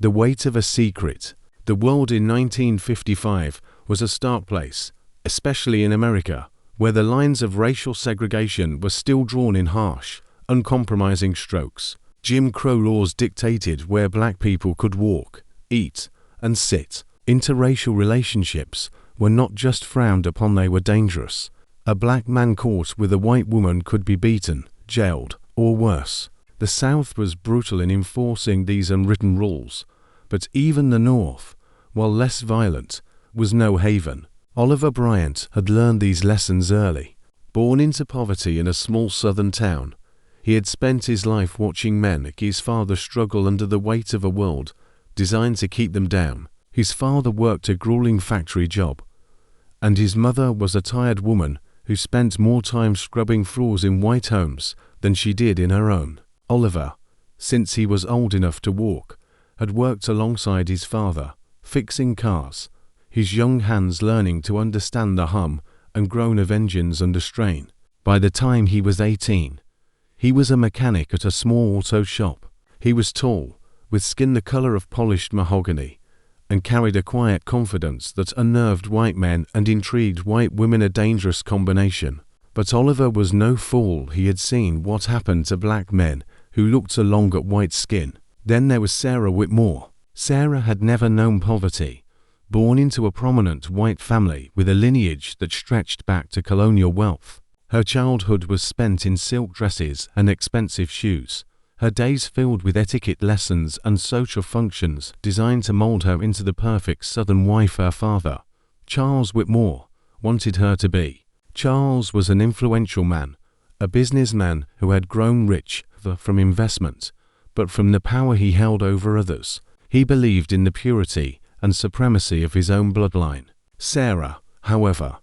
The weight of a secret. The world in 1955 was a stark place, especially in America, where the lines of racial segregation were still drawn in harsh, uncompromising strokes. Jim Crow laws dictated where black people could walk, eat, and sit. Interracial relationships were not just frowned upon, they were dangerous. A black man caught with a white woman could be beaten, jailed, or worse. The South was brutal in enforcing these unwritten rules, but even the North, while less violent, was no haven. Oliver Bryant had learned these lessons early. Born into poverty in a small southern town, he had spent his life watching men like his father struggle under the weight of a world designed to keep them down. His father worked a grueling factory job, and his mother was a tired woman who spent more time scrubbing floors in white homes than she did in her own. Oliver, since he was old enough to walk, had worked alongside his father, fixing cars, his young hands learning to understand the hum and groan of engines under strain. By the time he was 18, he was a mechanic at a small auto shop. He was tall, with skin the color of polished mahogany, and carried a quiet confidence that unnerved white men and intrigued white women, a dangerous combination. But Oliver was no fool. He had seen what happened to black men who looked so long at white skin. Then there was Sarah Whitmore. Sarah had never known poverty. Born into a prominent white family with a lineage that stretched back to colonial wealth, her childhood was spent in silk dresses and expensive shoes. Her days filled with etiquette lessons and social functions designed to mold her into the perfect Southern wife her father, Charles Whitmore, wanted her to be. Charles was an influential man, a businessman who had grown rich from investment, but from the power he held over others. He believed in the purity and supremacy of his own bloodline. Sarah, however,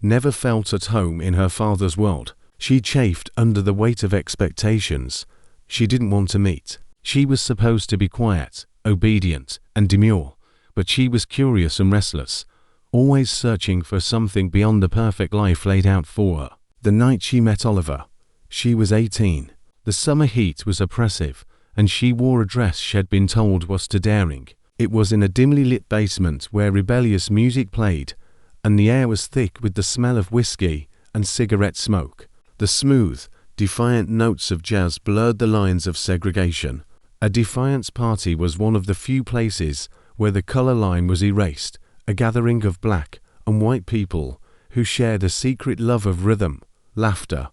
never felt at home in her father's world. She chafed under the weight of expectations she didn't want to meet. She was supposed to be quiet, obedient, and demure, but she was curious and restless, always searching for something beyond the perfect life laid out for her. The night she met Oliver, she was 18. The summer heat was oppressive, and she wore a dress she had been told was too daring. It was in a dimly lit basement where rebellious music played, and the air was thick with the smell of whiskey and cigarette smoke. The smooth, defiant notes of jazz blurred the lines of segregation. A defiance party was one of the few places where the color line was erased, a gathering of black and white people who shared a secret love of rhythm, laughter,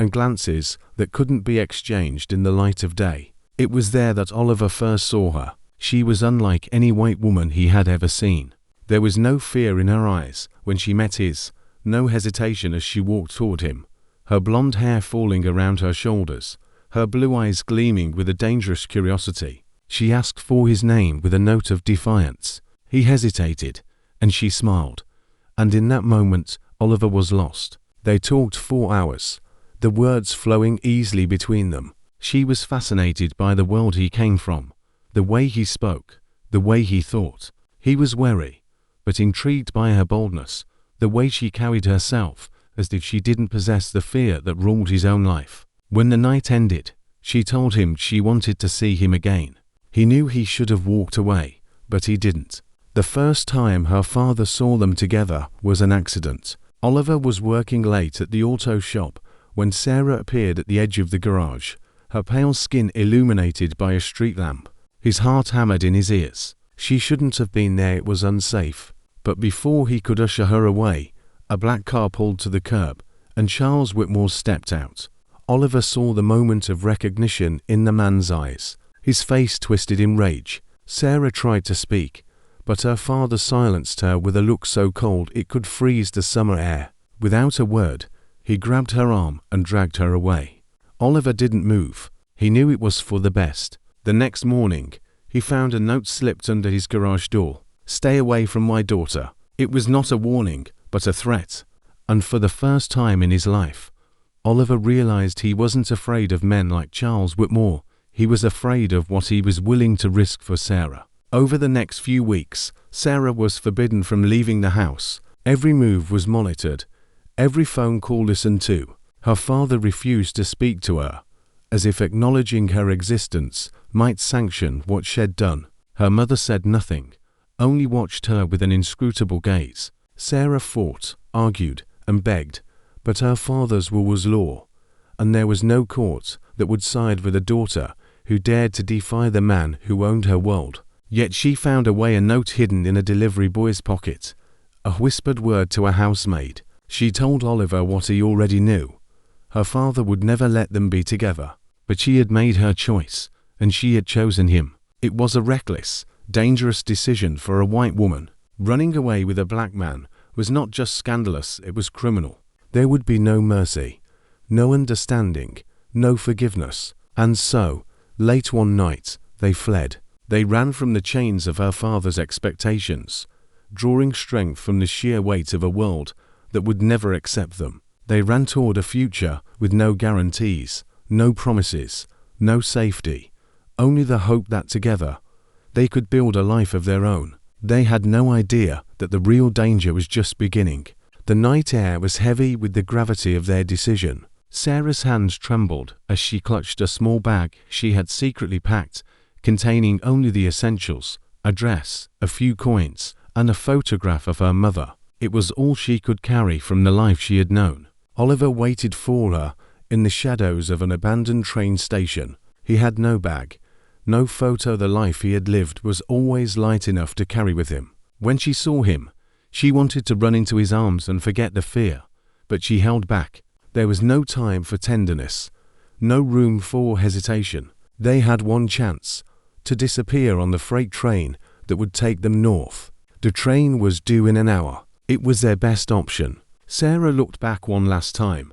and glances that couldn't be exchanged in the light of day. It was there that Oliver first saw her. She was unlike any white woman he had ever seen. There was no fear in her eyes when she met his, no hesitation as she walked toward him, her blonde hair falling around her shoulders, her blue eyes gleaming with a dangerous curiosity. She asked for his name with a note of defiance. He hesitated, and she smiled. And in that moment, Oliver was lost. They talked 4 hours, the words flowing easily between them. She was fascinated by the world he came from, the way he spoke, the way he thought. He was wary, but intrigued by her boldness, the way she carried herself, as if she didn't possess the fear that ruled his own life. When the night ended, she told him she wanted to see him again. He knew he should have walked away, but he didn't. The first time her father saw them together was an accident. Oliver was working late at the auto shop when Sarah appeared at the edge of the garage, her pale skin illuminated by a street lamp. His heart hammered in his ears. She shouldn't have been there, it was unsafe. But before he could usher her away, a black car pulled to the curb, and Charles Whitmore stepped out. Oliver saw the moment of recognition in the man's eyes. His face twisted in rage. Sarah tried to speak, but her father silenced her with a look so cold it could freeze the summer air. Without a word, he grabbed her arm and dragged her away. Oliver didn't move. He knew it was for the best. The next morning, he found a note slipped under his garage door. "Stay away from my daughter." It was not a warning, but a threat. And for the first time in his life, Oliver realized he wasn't afraid of men like Charles Whitmore. He was afraid of what he was willing to risk for Sarah. Over the next few weeks, Sarah was forbidden from leaving the house. Every move was monitored, every phone call listened to. Her father refused to speak to her, as if acknowledging her existence might sanction what she'd done. Her mother said nothing, only watched her with an inscrutable gaze. Sarah fought, argued, and begged, but her father's will was law, and there was no court that would side with a daughter who dared to defy the man who owned her world. Yet she found a way, a note hidden in a delivery boy's pocket, a whispered word to a housemaid. She told Oliver what he already knew. Her father would never let them be together, but she had made her choice, and she had chosen him. It was a reckless, dangerous decision for a white woman. Running away with a black man was not just scandalous, it was criminal. There would be no mercy, no understanding, no forgiveness. And so, late one night, they fled. They ran from the chains of her father's expectations, drawing strength from the sheer weight of a world that would never accept them. They ran toward a future with no guarantees, no promises, no safety, only the hope that together they could build a life of their own. They had no idea that the real danger was just beginning. The night air was heavy with the gravity of their decision. Sarah's hands trembled as she clutched a small bag she had secretly packed, containing only the essentials: a dress, a few coins, and a photograph of her mother. It was all she could carry from the life she had known. Oliver waited for her in the shadows of an abandoned train station. He had no bag, no photo. The life he had lived was always light enough to carry with him. When she saw him, she wanted to run into his arms and forget the fear, but she held back. There was no time for tenderness, no room for hesitation. They had one chance: to disappear on the freight train that would take them north. The train was due in an hour. It was their best option. Sarah looked back one last time,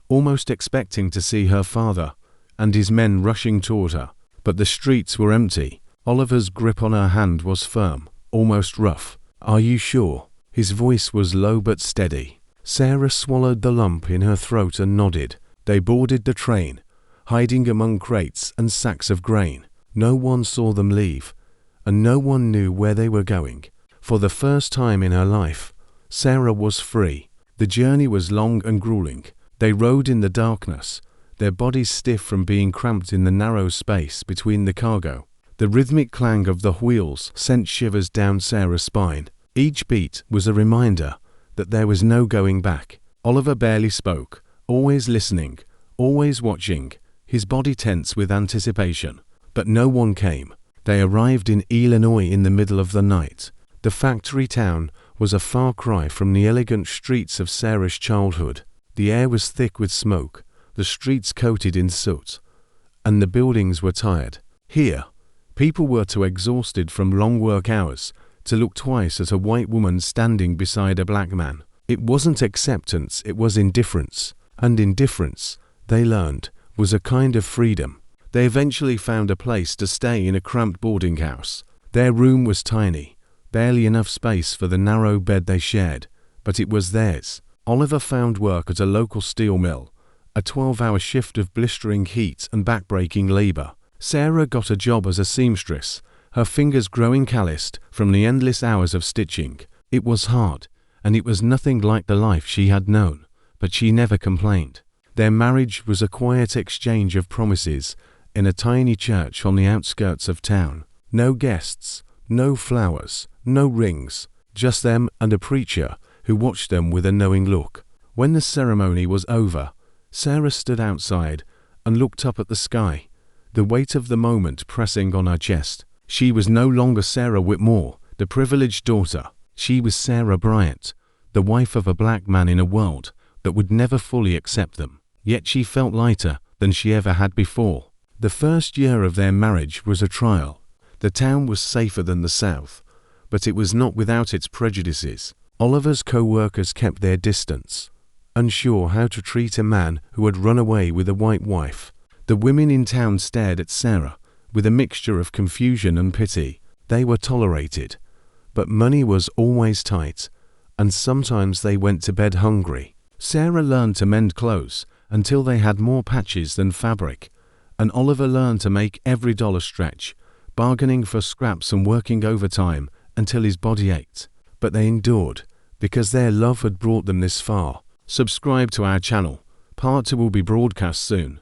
almost expecting to see her father and his men rushing toward her. But the streets were empty. Oliver's grip on her hand was firm, almost rough. "Are you sure?" His voice was low but steady. Sarah swallowed the lump in her throat and nodded. They boarded the train, hiding among crates and sacks of grain. No one saw them leave, and no one knew where they were going. For the first time in her life, Sarah was free. The journey was long and grueling. They rode in the darkness, their bodies stiff from being cramped in the narrow space between the cargo. The rhythmic clang of the wheels sent shivers down Sarah's spine. Each beat was a reminder that there was no going back. Oliver barely spoke, always listening, always watching, his body tense with anticipation. But no one came. They arrived in Illinois in the middle of the night. The factory town was a far cry from the elegant streets of Sarah's childhood. The air was thick with smoke, the streets coated in soot, and the buildings were tired. Here, people were too exhausted from long work hours to look twice at a white woman standing beside a black man. It wasn't acceptance, it was indifference. And indifference, they learned, was a kind of freedom. They eventually found a place to stay in a cramped boarding house. Their room was tiny, barely enough space for the narrow bed they shared, but it was theirs. Oliver found work at a local steel mill, a 12-hour shift of blistering heat and backbreaking labor. Sarah got a job as a seamstress, her fingers growing calloused from the endless hours of stitching. It was hard, and it was nothing like the life she had known, but she never complained. Their marriage was a quiet exchange of promises in a tiny church on the outskirts of town. No guests, no flowers, no rings, just them and a preacher who watched them with a knowing look. When the ceremony was over, Sarah stood outside and looked up at the sky, the weight of the moment pressing on her chest. She was no longer Sarah Whitmore, the privileged daughter. She was Sarah Bryant, the wife of a black man in a world that would never fully accept them. Yet she felt lighter than she ever had before. The first year of their marriage was a trial. The town was safer than the South, but it was not without its prejudices. Oliver's co-workers kept their distance, unsure how to treat a man who had run away with a white wife. The women in town stared at Sarah with a mixture of confusion and pity. They were tolerated, but money was always tight, and sometimes they went to bed hungry. Sarah learned to mend clothes until they had more patches than fabric, and Oliver learned to make every dollar stretch, bargaining for scraps and working overtime until his body ached. But they endured, because their love had brought them this far. Subscribe to our channel. Part 2 will be broadcast soon.